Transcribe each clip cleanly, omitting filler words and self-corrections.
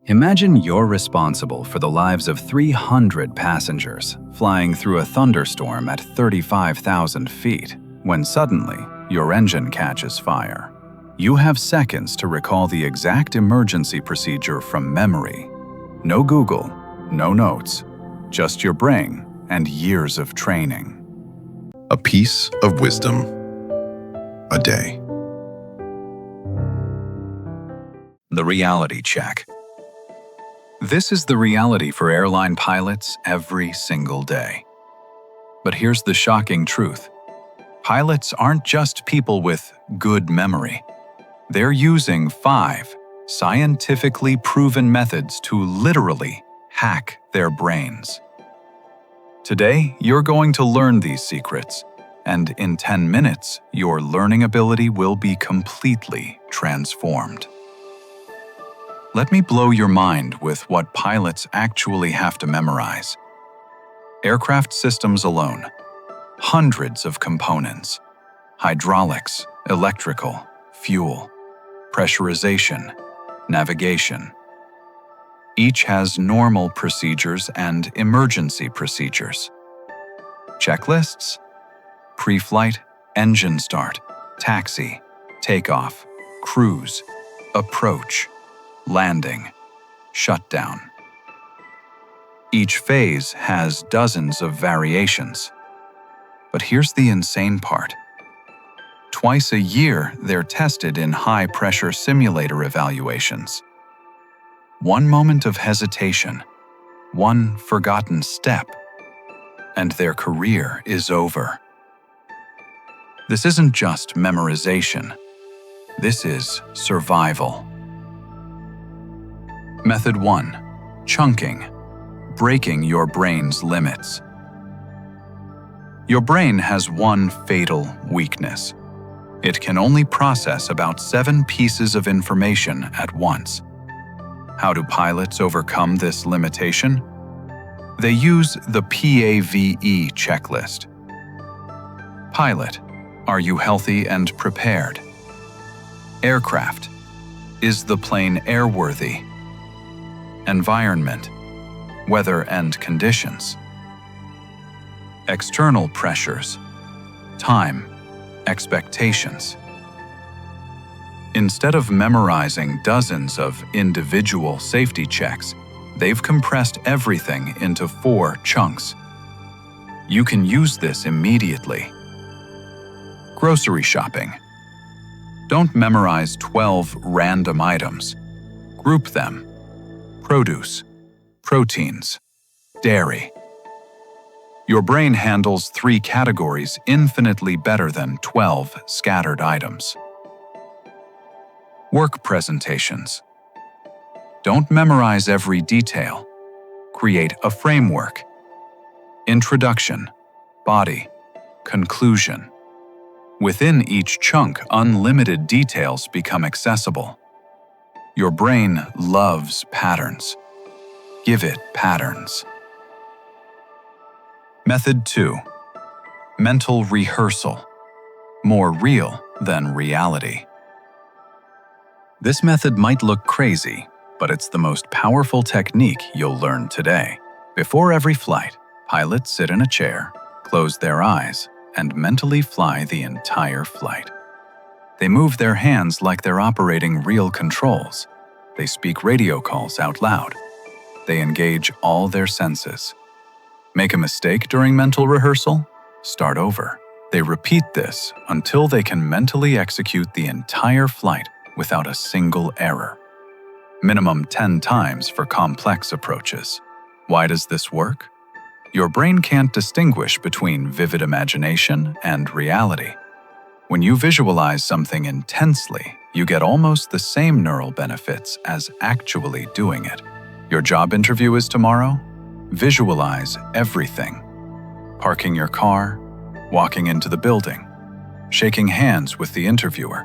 Imagine you're responsible for the lives of 300 passengers flying through a thunderstorm at 35,000 feet when suddenly your engine catches fire. You have seconds to recall the exact emergency procedure from memory. No Google, no notes, just your brain and years of training. A piece of wisdom a day. The reality check. This is the reality for airline pilots every single day. But here's the shocking truth. Pilots aren't just people with good memory. They're using 5 scientifically proven methods to literally hack their brains. Today, you're going to learn these secrets, and in 10 minutes, your learning ability will be completely transformed. Let me blow your mind with what pilots actually have to memorize. Aircraft systems alone, hundreds of components: hydraulics, electrical, fuel, pressurization, navigation. Each has normal procedures and emergency procedures. Checklists: pre-flight, engine start, taxi, takeoff, cruise, approach, landing, shutdown. Each phase has dozens of variations. But here's the insane part. Twice a year, they're tested in high-pressure simulator evaluations. One moment of hesitation, one forgotten step, and their career is over. This isn't just memorization. This is survival. Method 1. Chunking. Breaking your brain's limits. Your brain has one fatal weakness. It can only process about 7 pieces of information at once. How do pilots overcome this limitation? They use the PAVE checklist. Pilot, are you healthy and prepared? Aircraft, is the plane airworthy? Environment, weather and conditions. External pressures, time, expectations. Instead of memorizing dozens of individual safety checks, they've compressed everything into 4 chunks. You can use this immediately. Grocery shopping. Don't memorize 12 random items. Group them. Produce, proteins, dairy. Your brain handles 3 categories infinitely better than 12 scattered items. Work presentations. Don't memorize every detail. Create a framework. Introduction, body, conclusion. Within each chunk, unlimited details become accessible. Your brain loves patterns. Give it patterns. Method 2. Mental rehearsal. More real than reality. This method might look crazy, but it's the most powerful technique you'll learn today. Before every flight, pilots sit in a chair, close their eyes, and mentally fly the entire flight. They move their hands like they're operating real controls. They speak radio calls out loud. They engage all their senses. Make a mistake during mental rehearsal? Start over. They repeat this until they can mentally execute the entire flight without a single error. Minimum 10 times for complex approaches. Why does this work? Your brain can't distinguish between vivid imagination and reality. When you visualize something intensely, you get almost the same neural benefits as actually doing it. Your job interview is tomorrow? Visualize everything. Parking your car, walking into the building, shaking hands with the interviewer,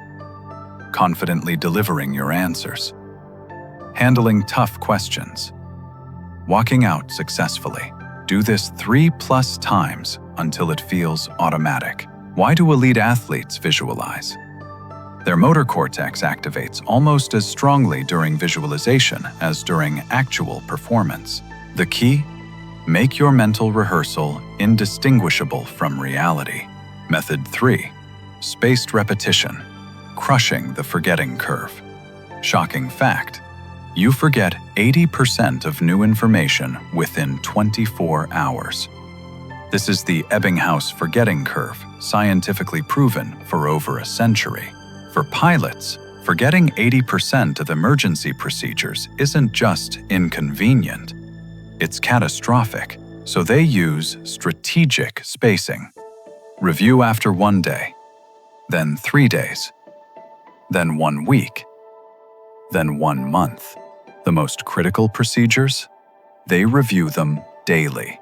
confidently delivering your answers, handling tough questions, walking out successfully. Do this 3+ times until it feels automatic. Why do elite athletes visualize? Their motor cortex activates almost as strongly during visualization as during actual performance. The key? Make your mental rehearsal indistinguishable from reality. Method 3. Spaced repetition, crushing the forgetting curve. Shocking fact: you forget 80% of new information within 24 hours. This is the Ebbinghaus forgetting curve, scientifically proven for over a century. For pilots, forgetting 80% of emergency procedures isn't just inconvenient, it's catastrophic, so they use strategic spacing. Review after 1 day, then 3 days, then 1 week, then 1 month. The most critical procedures? They review them daily.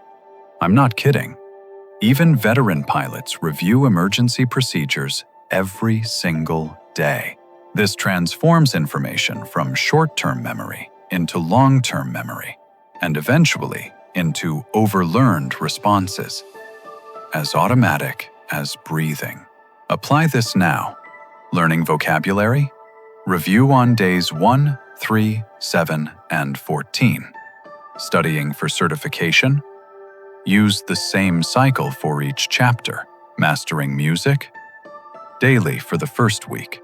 I'm not kidding. Even veteran pilots review emergency procedures every single day. This transforms information from short-term memory into long-term memory, and eventually into overlearned responses. As automatic as breathing. Apply this now. Learning vocabulary? Review on days 1, 3, 7, and 14. Studying for certification? Use the same cycle for each chapter. Mastering music? Daily for the first week,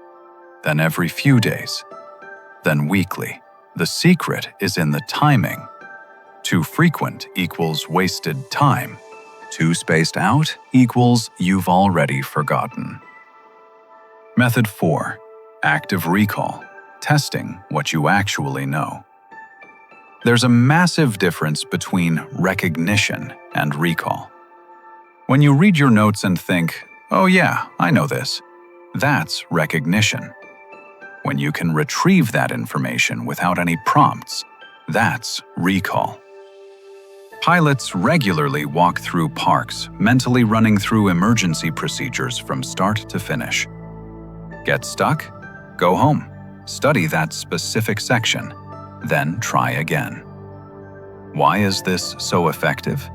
then every few days, then weekly. The secret is in the timing. Too frequent equals wasted time. Too spaced out equals you've already forgotten. Method 4. Active recall, testing what you actually know. There's a massive difference between recognition and recall. When you read your notes and think, "Oh yeah, I know this," that's recognition. When you can retrieve that information without any prompts, that's recall. Pilots regularly walk through parks, mentally running through emergency procedures from start to finish. Get stuck? Go home. Study that specific section, then try again. Why is this so effective?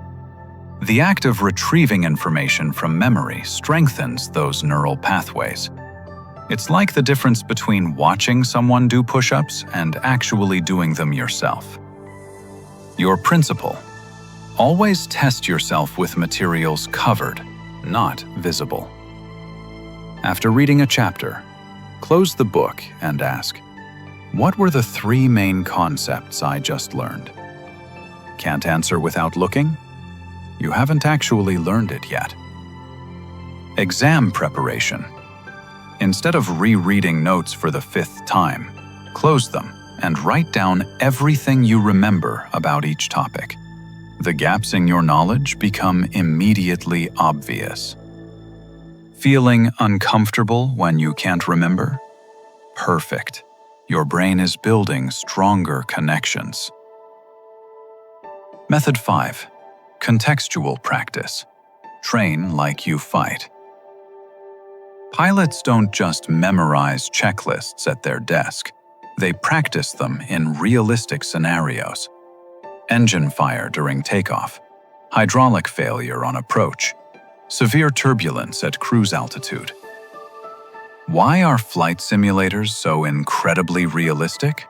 The act of retrieving information from memory strengthens those neural pathways. It's like the difference between watching someone do push-ups and actually doing them yourself. Your principle: always test yourself with materials covered, not visible. After reading a chapter, close the book and ask, what were the 3 main concepts I just learned? Can't answer without looking? You haven't actually learned it yet. Exam preparation. Instead of rereading notes for the 5th time, close them and write down everything you remember about each topic. The gaps in your knowledge become immediately obvious. Feeling uncomfortable when you can't remember? Perfect. Your brain is building stronger connections. Method 5. Contextual practice. Train like you fight. Pilots don't just memorize checklists at their desk. They practice them in realistic scenarios. Engine fire during takeoff, hydraulic failure on approach, severe turbulence at cruise altitude. Why are flight simulators so incredibly realistic?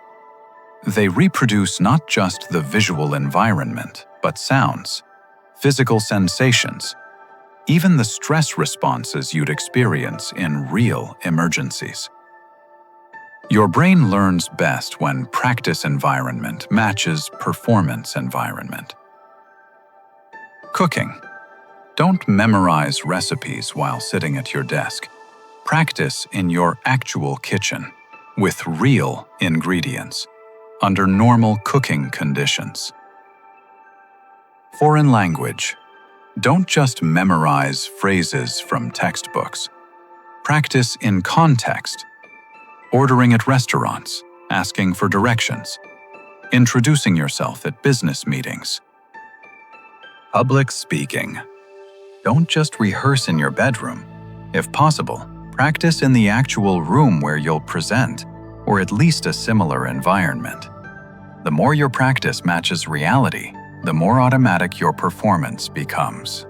They reproduce not just the visual environment, but sounds, physical sensations, even the stress responses you'd experience in real emergencies. Your brain learns best when practice environment matches performance environment. Cooking. Don't memorize recipes while sitting at your desk. Practice in your actual kitchen, with real ingredients, under normal cooking conditions. Foreign language. Don't just memorize phrases from textbooks. Practice in context. Ordering at restaurants, asking for directions, introducing yourself at business meetings. Public speaking. Don't just rehearse in your bedroom. If possible, practice in the actual room where you'll present, or at least a similar environment. The more your practice matches reality, the more automatic your performance becomes.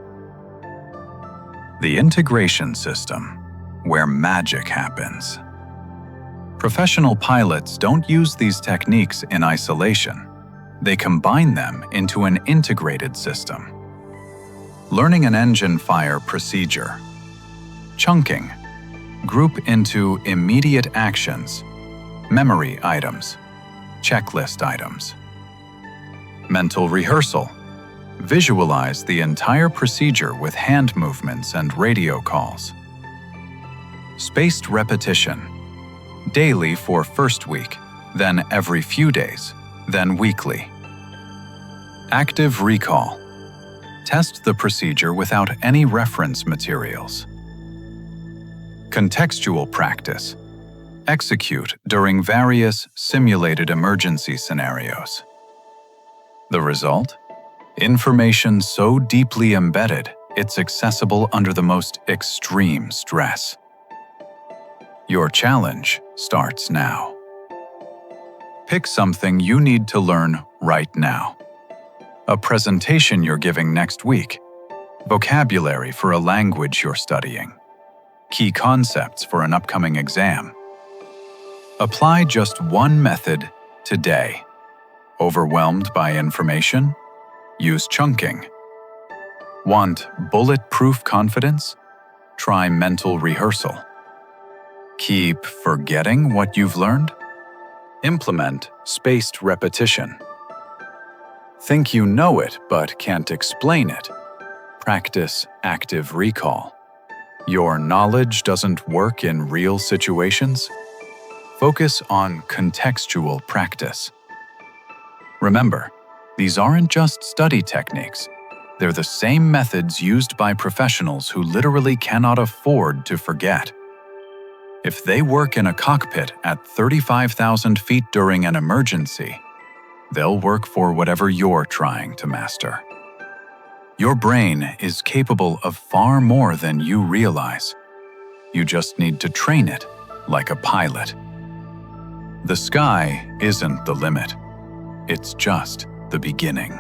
The integration system, where magic happens. Professional pilots don't use these techniques in isolation. They combine them into an integrated system. Learning an engine fire procedure. Chunking. Group into immediate actions, memory items, checklist items. Mental rehearsal. Visualize the entire procedure with hand movements and radio calls. Spaced repetition. Daily for first week, then every few days, then weekly. Active recall. Test the procedure without any reference materials. Contextual practice. Execute during various simulated emergency scenarios. The result? Information so deeply embedded, it's accessible under the most extreme stress. Your challenge starts now. Pick something you need to learn right now. A presentation you're giving next week. Vocabulary for a language you're studying. Key concepts for an upcoming exam. Apply just one method today. Overwhelmed by information? Use chunking. Want bulletproof confidence? Try mental rehearsal. Keep forgetting what you've learned? Implement spaced repetition. Think you know it but can't explain it? Practice active recall. Your knowledge doesn't work in real situations? Focus on contextual practice. Remember, these aren't just study techniques. They're the same methods used by professionals who literally cannot afford to forget. If they work in a cockpit at 35,000 feet during an emergency, they'll work for whatever you're trying to master. Your brain is capable of far more than you realize. You just need to train it like a pilot. The sky isn't the limit. It's just the beginning.